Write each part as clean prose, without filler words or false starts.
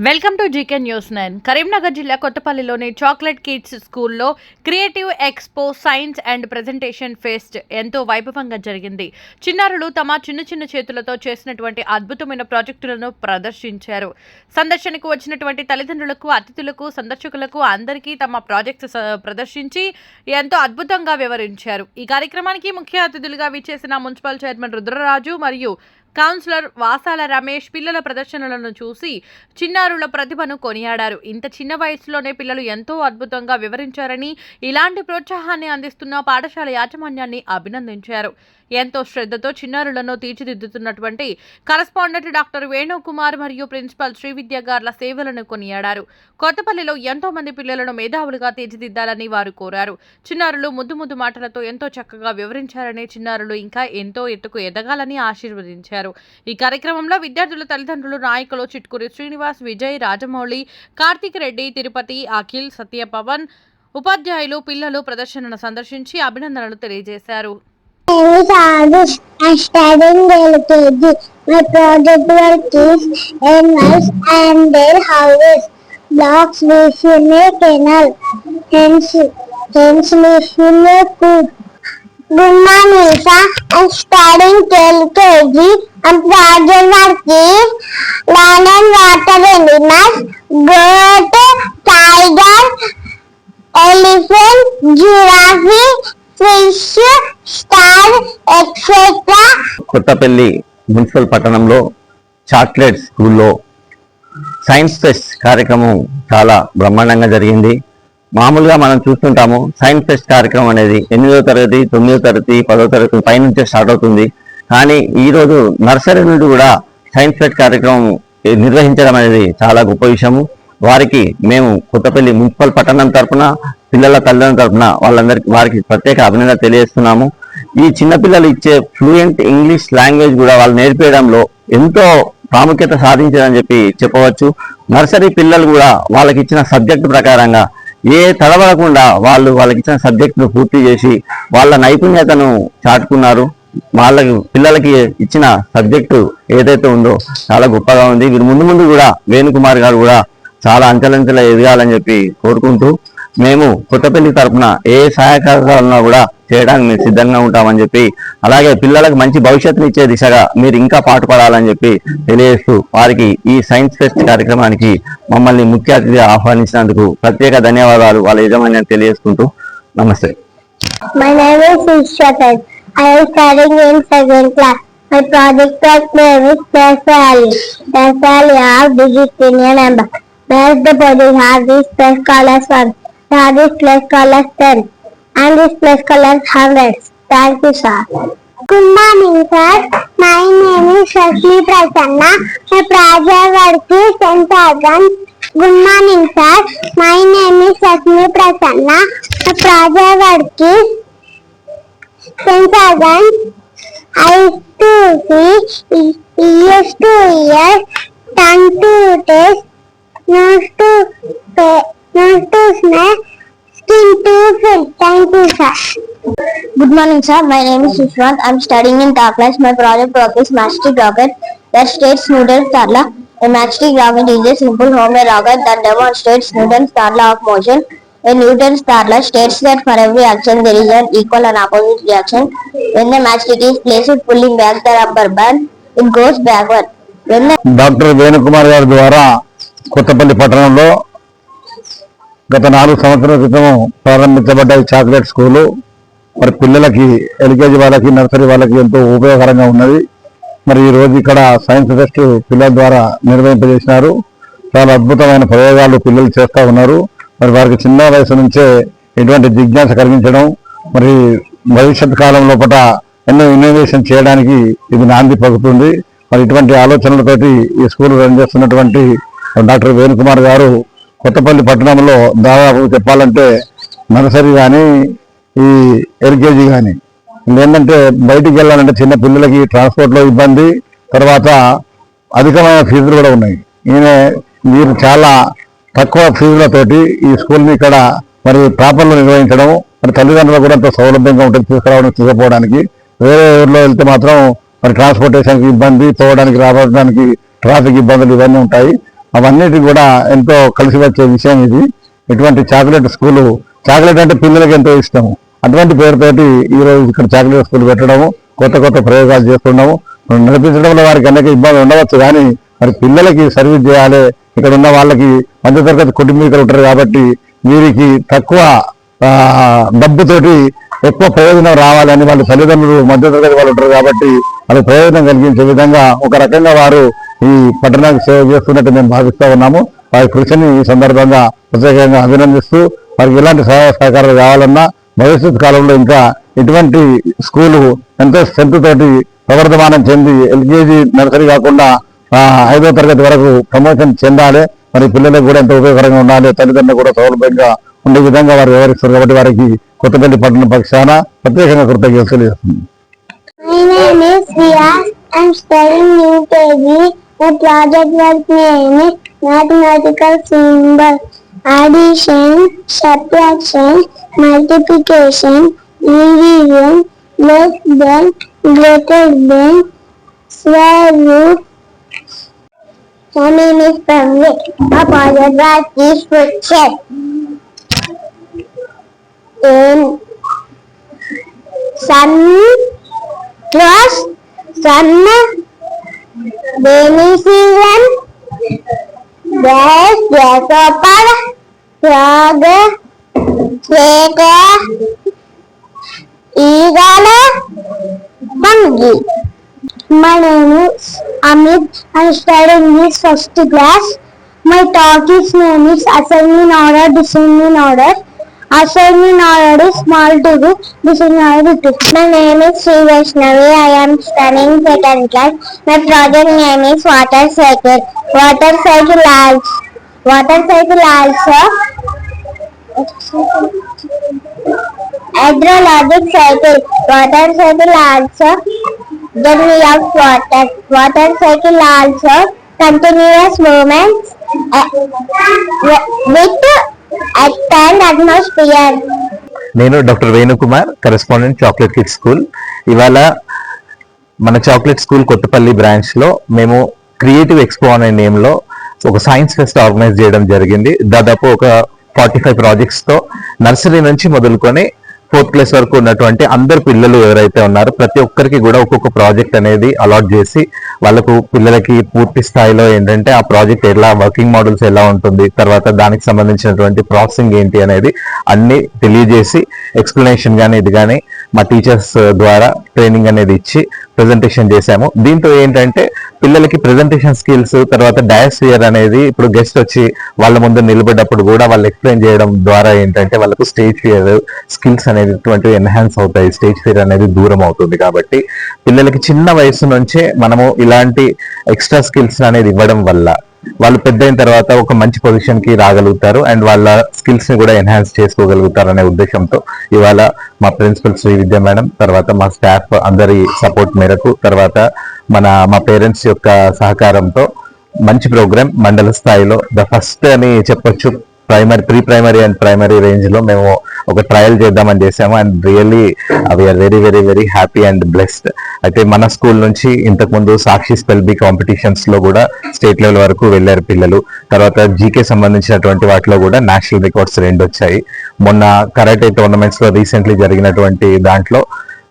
Welcome to GK news 9. Karimnagar జిల్లా కొత్తపల్లిలోని chocolate kids స్కూల్లో creative expo science and presentation pest ఎంతో వైభవంగా జరిగింది. చిన్నారులు తమ చిన్న చేతులతో చేసినటువంటి అద్భుతమైన ప్రాజెక్టులను ప్రదర్శించారు. సందర్శనకు వచ్చినటువంటి తల్లిదండ్రులకు, అతిథులకు, సందర్శకులకు అందరికీ తమ ప్రాజెక్ట్స్ ప్రదర్శించి ఎంతో అద్భుతంగా వివరించారు. ఈ కార్యక్రమానికి ముఖ్య అతిథులుగా విచ్చేసిన మున్సిపల్ చైర్మన్ రుద్రరాజు మరియు కౌన్సిలర్ వాసాల రమేష్ పిల్లల ప్రదర్శనలను చూసి చిన్నారుల ప్రతిభను కొనియాడారు. ఇంత చిన్న వయసులోనే పిల్లలు ఎంతో అద్భుతంగా వివరించారని, ఇలాంటి ప్రోత్సాహాన్ని అందిస్తున్న పాఠశాల యాజమాన్యాన్ని అభినందించారు. ఎంతో శ్రద్ధతో చిన్నారులను తీర్చిదిద్దుతున్నటువంటి కరస్పాండెంట్ డాక్టర్ వేణుకుమార్ మరియు ప్రిన్సిపల్ శ్రీవిద్య గార్ల సేవలను కొనియాడారు. కొత్తపల్లిలో ఎంతో మంది పిల్లలను మేధావులుగా తీర్చిదిద్దాలని వారు కోరారు. చిన్నారులు ముద్దు మాటలతో ఎంతో చక్కగా వివరించారని, చిన్నారులు ఇంకా ఎంతో ఎత్తుకు ఎదగాలని ఆశీర్వదించారు. ఈ కార్యక్రమంలో విద్యార్థుల తల్లిదండ్రులు, నాయకులు చిట్కూరి శ్రీనివాస్, విజయ్, రాజమౌళి, కార్తిక్ రెడ్డి, తిరుపతి, అఖిల్, సత్యపవన్, ఉపాధ్యాయులు పిల్లలు ప్రదర్శనను సందర్శించి అభినందనలు తెలియజేశారు. I'm studying LKG. My project work is animals and their houses. Blocks we should make canal. Hence we should make food. Good morning, sir. I'm studying LKG. My project work is land and water animals. Goat, tiger, elephant, giraffe, fish, star etcetera. Kothapalli municipal పట్టణంలో chocolate స్కూల్లో science pest కార్యక్రమం చాలా బ్రహ్మాండంగా జరిగింది. మామూలుగా మనం చూస్తుంటాము science pest కార్యక్రమం అనేది 8వ తరగతి, 9వ తరగతి, 10వ తరగతి పైనుంచే స్టార్ట్ అవుతుంది. కానీ ఈరోజు నర్సరీ నుండి కూడా సైన్స్ ఫెస్ట్ కార్యక్రమం నిర్వహించడం అనేది చాలా గొప్ప విషయము. వారికి మేము కొత్తపల్లి మున్సిపల్ పట్టణం తరఫున, పిల్లల తల్లిదండ్రుల తరఫున వారికి ప్రత్యేక అభినందన తెలియజేస్తున్నాము. ఈ చిన్నపిల్లలు ఇచ్చే ఫ్లూయెంట్ ఇంగ్లీష్ లాంగ్వేజ్ కూడా వాళ్ళు నేర్పేయడంలో ఎంతో ప్రాముఖ్యత సాధించారని చెప్పవచ్చు. నర్సరీ పిల్లలు కూడా వాళ్ళకి ఇచ్చిన సబ్జెక్టు ప్రకారంగా తడబడకుండా వాళ్ళకి ఇచ్చిన సబ్జెక్టును పూర్తి చేసి వాళ్ళ నైపుణ్యతను చాటుకున్నారు. పిల్లలకి ఇచ్చిన సబ్జెక్టు ఏదైతే ఉందో చాలా గొప్పగా ఉంది. వీరు ముందు కూడా వేణుకుమార్ గారు కూడా చాలా అంచెలంచెల ఎదగాలని కోరుకుంటూ, మేము కొత్తపల్లి తరఫున ఏ సహాయకాలున్నా కూడా చేయడానికి మేము సిద్ధంగా ఉంటామని అలాగే పిల్లలకు మంచి భవిష్యత్తుని ఇచ్చే దిశగా మీరు ఇంకా పాటుపడాలని తెలియజేస్తూ, వారికి ఈ సైన్స్ ఫెస్ట్ కార్యక్రమానికి మమ్మల్ని ముఖ్య అతిథిగా ఆహ్వానించినందుకు ప్రత్యేక ధన్యవాదాలు వాళ్ళ యజమాన్యాన్ని తెలియజేసుకుంటూ నమస్తే. My name is Ishwatan. I am studying in 2nd class. My project name is Plus Value. Plus Value of digits in a number. Where the body has this plus colors 1, has this plus colors 10, and this plus colors 100. Thank you, sir. Good morning, sir. My name is Shashmi Prasanna. My project work is 10,000. Good morning, sir. My name is Shashmi Prasanna. My project work is 10,000. I to see, ears to ear, tongue to taste, nose to smell, skin to feel. Thank you, sir. Good morning, sir. My name is Sushwant. I am studying in third class. My project work is matchstick rocket that states Newton's law. A matchstick rocket is a simple homemade rocket that demonstrates Newton's law of motion. A Newton's law states that for every action there is an equal and opposite reaction. When the matchstick is placed pulling back the rubber band, it goes backward. Doctor Venukumar గారి ద్వారా కొత్తపల్లి పట్టణంలో గత 4 సంవత్సరాల క్రితం ప్రారంభించబడ్డ chocolate school మరి పిల్లలకి, LKG వాళ్ళకి, nursery వాళ్ళకి ఎంతో ఉపయోగకరంగా ఉన్నది. మరి ఈ రోజు ఇక్కడ సైన్స్ ఫెస్ట్ పిల్లల ద్వారా నిర్వహింపజేసినారు. చాలా అద్భుతమైన ప్రయోగాలు పిల్లలు చేస్తూ ఉన్నారు. మరి వారికి చిన్న వయసు నుంచే ఎటువంటి జిజ్ఞాస కలిగించడం, మరి భవిష్యత్ కాలం లోపల ఎన్నో ఇన్నోవేషన్ చేయడానికి ఇది నాంది పలుకుతుంది. మరి ఇటువంటి ఆలోచనలతోటి ఈ స్కూల్ రన్ చేస్తున్నటువంటి డాక్టర్ వేణుకుమార్ గారు కొత్తపల్లి పట్టణంలో దాదాపు చెప్పాలంటే నర్సరీ కానీ, ఈ ఎల్కేజీ కానీ ఏంటంటే బయటికి వెళ్ళాలంటే చిన్న పిల్లలకి ట్రాన్స్పోర్ట్లో ఇబ్బంది, తర్వాత అధికమైన ఫీజులు కూడా ఉన్నాయి. మీరు చాలా తక్కువ ఫీజులతోటి ఈ స్కూల్ని ఇక్కడ మరి ప్రాపర్లో నిర్వహించడం, మరి తల్లిదండ్రులకు కూడా ఎంతో సౌలభ్యంగా ఉంటుంది తీసుకురావడం, తీసుకుపోవడానికి. వేరే ఊర్లో వెళ్తే మాత్రం మరి ట్రాన్స్పోర్టేషన్కి ఇబ్బంది, పోవడానికి రావడానికి ట్రాఫిక్ ఇబ్బందులు ఇవన్నీ ఉంటాయి. అవన్నిటి కూడా ఎంతో కలిసి వచ్చే విషయం ఇది. ఇటువంటి చాక్లెట్ స్కూలు, చాక్లెట్ అంటే పిల్లలకి ఎంతో ఇష్టము. అటువంటి పేరుతోటి ఈరోజు ఇక్కడ చాక్లెట్ స్కూల్ పెట్టడము, కొత్త కొత్త ప్రయోగాలు చేస్తున్నాము. నడిపించడంలో వారికి అనేక ఇబ్బందులు ఉండవచ్చు, కానీ మరి పిల్లలకి సర్వీస్ చేయాలి. ఇక్కడ ఉన్న వాళ్ళకి మధ్యతరగతి కుటుంబీకులు ఉంటారు కాబట్టి వీరికి తక్కువ డబ్బుతోటి ఎక్కువ ప్రయోజనం రావాలని వాళ్ళ తల్లిదండ్రులు మధ్యతరగతి వాళ్ళు ఉంటారు కాబట్టి వాళ్ళకి ప్రయోజనం కలిగించే విధంగా ఒక రకంగా వారు ఈ పట్టణానికి సేవ చేస్తున్నట్టు మేము భావిస్తూ ఉన్నాము. వారి కృషిని ఈ సందర్భంగా ప్రత్యేకంగా అభినందిస్తూ వారికి ఎలాంటి సహాయ సహకారాలు కావాలన్నా భవిష్యత్ కాలంలో ఇంకా ఇటువంటి స్కూలు ఎంతో స్ట్రెంత్ తోటి ప్రవర్ధమానం చెంది ఎల్కేజీ నర్సరీ కాకుండా 5వ తరగతి వరకు ప్రమోషన్ చెందాలి. మరి పిల్లలకు కూడా ఎంతో ఉపయోగకరంగా ఉండాలి, తల్లిదండ్రులు కూడా సౌలభ్యంగా ఉండే విధంగా వారు వ్యవహరిస్తారు కాబట్టి వారికి కొత్తపల్లి పట్టణ పక్షాన ప్రత్యేకంగా కృతజ్ఞతలు తెలియజేస్తుంది. My name is Riyaz. I'm studying UKG. My project work name is mathematical symbol. Addition, subtraction, multiplication, division, less than, greater than, square root. My name is Pramit. My project work is friction. In sun cross sun rainy season dash grasshopper frog snake eagle monkey. My name is Amit. I studying this first class. My talk's name is ascending order, descending order. Ascending order is small to big, descending order to big. My name is Sri Vaishnavi. I am studying second class. My project name is water cycle. Water cycle also. Hydrologic cycle. Water cycle also. Then we have water. Water cycle also continuous movements with earth and atmosphere. నేను doctor Venukumar, correspondent chocolate kids school. ఇవాళ మన chocolate school Kothapalli branch లో మేము creative expo అనే name లో ఒక science pest organise చేయడం జరిగింది. దాదాపు ఒక 45 ప్రాజెక్ట్స్ తో నర్సరీ నుంచి మొదలుకొని 4th క్లాస్ వరకు ఉన్నటువంటి అందరు పిల్లలు ఎవరైతే ఉన్నారో ప్రతి ఒక్కరికి కూడా ఒక్కొక్క ప్రాజెక్ట్ అనేది అలాట్ చేసి వాళ్ళకు పిల్లలకి పూర్తి స్థాయిలో ఏంటంటే ఆ ప్రాజెక్ట్ ఎలా వర్కింగ్ మోడల్స్ ఎలా ఉంటుంది, తర్వాత దానికి సంబంధించినటువంటి ప్రాసెసింగ్ ఏంటి అనేది అన్ని తెలియజేసి ఎక్స్ప్లెనేషన్ కానీ ఇది కానీ మా టీచర్స్ ద్వారా ట్రైనింగ్ అనేది ఇచ్చి ప్రెజెంటేషన్ చేశాము. దీంతో ఏంటంటే పిల్లలకి ప్రెజెంటేషన్ స్కిల్స్, తర్వాత డయాస్ ఫియర్ అనేది ఇప్పుడు గెస్ట్ వచ్చి వాళ్ళ ముందు నిలబడ్డప్పుడు కూడా వాళ్ళు ఎక్స్ప్లెయిన్ చేయడం ద్వారా ఏంటంటే వాళ్ళకు స్టేజ్ ఫియర్ స్కిల్స్ అనేటువంటివి ఎన్హాన్స్ అవుతాయి, స్టేజ్ ఫియర్ అనేది దూరం అవుతుంది. కాబట్టి పిల్లలకి చిన్న వయసు నుంచే మనము ఇలాంటి ఎక్స్ట్రా స్కిల్స్ అనేది ఇవ్వడం వల్ల వాళ్ళు పెద్ద అయిన తర్వాత ఒక మంచి పొజిషన్ కి రాగలుగుతారు అండ్ వాళ్ళ స్కిల్స్ ని కూడా ఎన్హాన్స్ చేసుకోగలుగుతారు అనే ఉద్దేశంతో ఇవాళ మా ప్రిన్సిపల్ శ్రీ విద్య మేడం, తర్వాత మా స్టాఫ్ అందరి సపోర్ట్ మేరకు, తర్వాత మా పేరెంట్స్ యొక్క సహకారంతో మంచి ప్రోగ్రామ్ మండల స్థాయిలో ద ఫస్ట్ అని చెప్పొచ్చు. Pre primary and primary range లో మేము ఒక ట్రయల్ చేద్దామని చేసాము and really we are very very very happy and blessed. అయితే మన స్కూల్ నుంచి ఇంతకుముందు సాక్షి స్పెల్ బీ కాంపిటీషన్స్ లో కూడా స్టేట్ లెవెల్ వరకు వెళ్ళారు పిల్లలు. తర్వాత జీకే సంబంధించినటువంటి వాటిలో కూడా నేషనల్ రికార్డ్స్ 2 వచ్చాయి. మొన్న కరాటే టోర్నమెంట్స్ లో రీసెంట్లీ జరిగినటువంటి దాంట్లో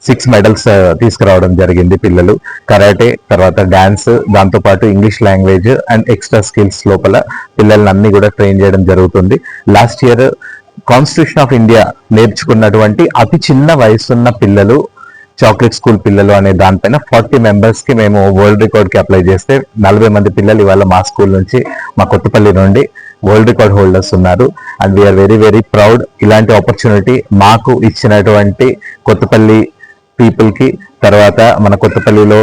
6 మెడల్స్ తీసుకురావడం జరిగింది పిల్లలు. కరాటే, తర్వాత డాన్స్, దాంతో పాటు English language and extra skills లోపల పిల్లల్ని అన్ని కూడా ట్రైన్ చేయడం జరుగుతుంది. Last year constitution of India నేర్చుకున్నటువంటి అతి చిన్న వయసున్న పిల్లలు, చాక్లెట్ స్కూల్ పిల్లలు అనే దానిపైన 40 మెంబర్స్ కి మేము వరల్డ్ రికార్డ్ కి అప్లై చేస్తే 40 మంది పిల్లలు ఇవాళ మా స్కూల్ నుంచి, మా కొత్తపల్లి నుండి వరల్డ్ రికార్డ్ హోల్డర్స్ ఉన్నారు. And we are very very proud. ఇలాంటి ఆపర్చునిటీ మాకు ఇచ్చినటువంటి కొత్తపల్లి పీపుల్ కి, తర్వాత మన కొత్తపల్లిలో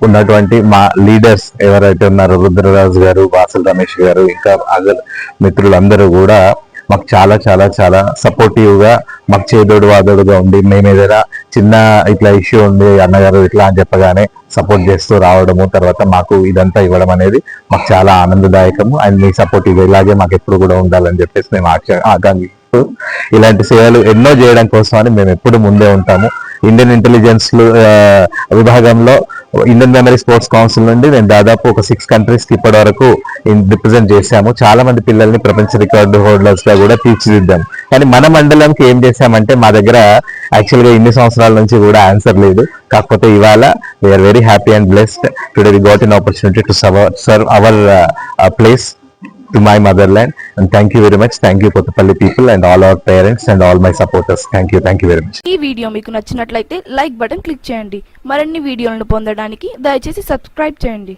ఉన్నటువంటి మా లీడర్స్ ఎవరైతే ఉన్నారో రుద్రరాజు గారు, వాసల్ రమేష్ గారు, ఇంకా అదర్ మిత్రులందరూ కూడా మాకు చాలా చాలా చాలా సపోర్టివ్ గా, మాకు చేదోడు వాదోడుగా ఉండి మేము ఏదైనా చిన్న ఇట్లా ఇష్యూ ఉంది అన్నగారు ఇట్లా అని చెప్పగానే సపోర్ట్ చేస్తూ రావడము, తర్వాత మాకు ఇదంతా ఇవ్వడం అనేది మాకు చాలా ఆనందదాయకము. అండ్ మీ సపోర్ట్ ఇది ఇలాగే మాకు ఎప్పుడు కూడా ఉండాలని చెప్పేసి మేము ఆకాంక్షిస్తూ ఇలాంటి సేవలు ఎన్నో చేయడం కోసం అని మేము ఎప్పుడు ముందే ఉంటాము. ఇండియన్ ఇంటెలిజెన్స్ విభాగంలో ఇండియన్ మెమరీ స్పోర్ట్స్ కౌన్సిల్ నుండి నేను దాదాపు ఒక 6 కంట్రీస్కి ఇప్పటి వరకు రిప్రజెంట్ చేశాము. చాలా మంది పిల్లల్ని ప్రపంచ రికార్డు హోల్డర్స్ గా కూడా తీర్చిదిద్దాం. కానీ మన మండలంకి ఏం చేశామంటే మా దగ్గర యాక్చువల్గా ఇన్ని సంవత్సరాల నుంచి కూడా ఆన్సర్ లేదు. కాకపోతే ఇవాళ we are very happy and blessed today we got an opportunity to serve our place to my motherland, and thank you very much. Thank you Kottapalli people and all our parents and all my supporters. Thank you very much. ఈ video మీకు నచ్చినట్లయితే like button click చేయండి. మరిన్ని వీడియోలను పొందడానికి దయచేసి subscribe చేయండి.